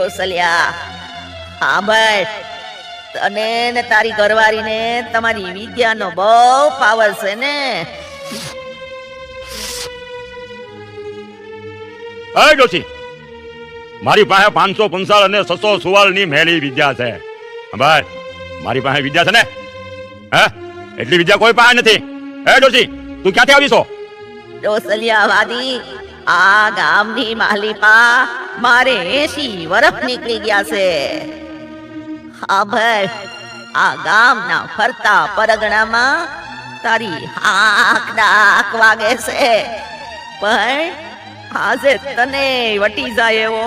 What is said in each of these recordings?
ડોસલિયા, હા ભાઈ, તને ને તારી ઘરવાળીને તમારી વિદ્યાનો બહુ પાવર છે ને. અરે ડોશી, મારી પાસે 555 અને 644 ની મેલી વિદ્યા છે. ભાઈ, મારી પાસે વિદ્યા છે ને, હે? એટલી વિદ્યા કોઈ પાસે નથી. હે ડોશી, તું ક્યાંથી આવીશો? ડોસલિયા વાદી, આ ગામની માલિપા મારે 80 વર્ષ નીકળી ગયા છે. હા ભાઈ, આ ગામના ફરતા પરગણામાં તારી હાક ડાક વાગે છે, પણ આજે તને વટી જાય એવો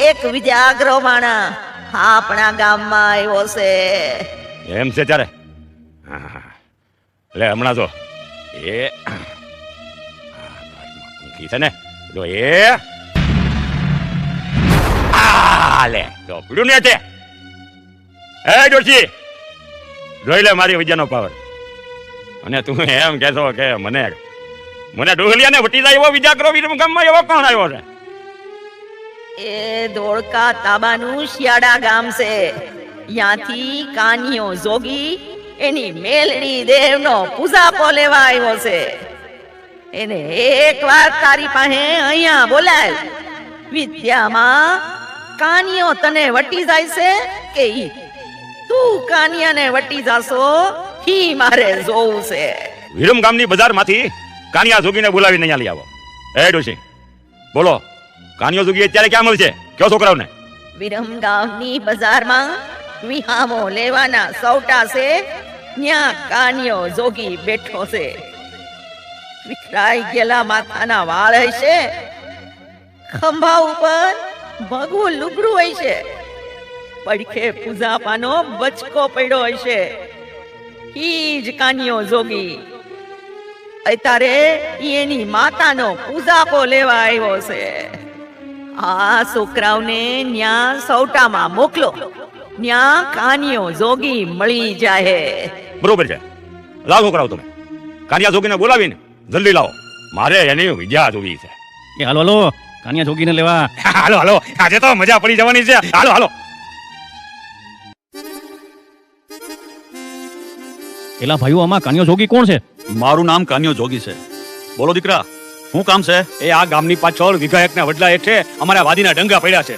એક વિદ્યાગ્રહ માણસ આપણા ગામમાં આવ્યો છે. એમ છે ત્યારે એટલે હમણાં જો એ છે ને, જો એ લે તો પીડું ને છે. હે ડોશી, જોઈ લે મારી વિદ્યાનો પાવર. અને તું એમ કહેશો કે મને ડોહલિયાને વટી જાય એવો વિદ્યાગ્રહ ગામમાં એવો કોણ આવ્યો છે? એ ધોળકા તાબાનું શિયાળા ગામ છે. ત્યાંથી કાનિયો જોગી એની મેલડી દેવનો પૂજાપો લેવા આવ્યો છે. એને એકવાર તારી પાસે અહીંયા બોલાય. વિદ્યામાં કાનિયો તને વટી જાય છે કે ઈ તું કાનિયાને વટી જાશો, ઈ મારે જોવું છે. વિરમ ગામની બજારમાંથી કાનિયા જોગીને બોલાવીને અહીંયા લઈ આવો. હે ડોશી, બોલો, કાનિયો જોગી અત્યારે ક્યાં મળશે? કયો છોકરાઓને? વિરમ ગામની બજારમાં વિહામો લેવાના સૌટા છે, ત્યાં કાનિયો જોગી બેઠો છે. વિખરાઈ ગયેલા માથાના વાળ હશે, ખંભા ઉપર ભગવું લુગડું હશે, પડખે પૂજાપાનો બચકો પડ્યો હશે. ઈ જ કાનિયો જોગી અત્યારે એની માતાનો પૂજાપો લેવા આવ્યો છે. આ છોકરાઓને ન્યા સૌટામાં મોકલો, ન્યા કાનિયો જોગી મળી જાય. બરોબર છે, લાવો છોકરાઓ, તમે કાનિયા જોગીને બોલાવીને જલ્દી લાવો, મારે એની વિદ્યા જોવી છે. એ હાલો હાલો, કાનિયા જોગીને લેવા. હાલો હાલો, આજે તો મજા પડી જવાની છે. હાલો હાલો. એલા ભાઈઓ, આમાં કાનિયો જોગી કોણ છે? મારું નામ કાનિયો જોગી છે. બોલો દીકરા, શું કામ છે? એ આ ગામની પાછળ વિધાયકના વડલા હેઠે અમારા વાદીના ડંગા પડ્યા છે.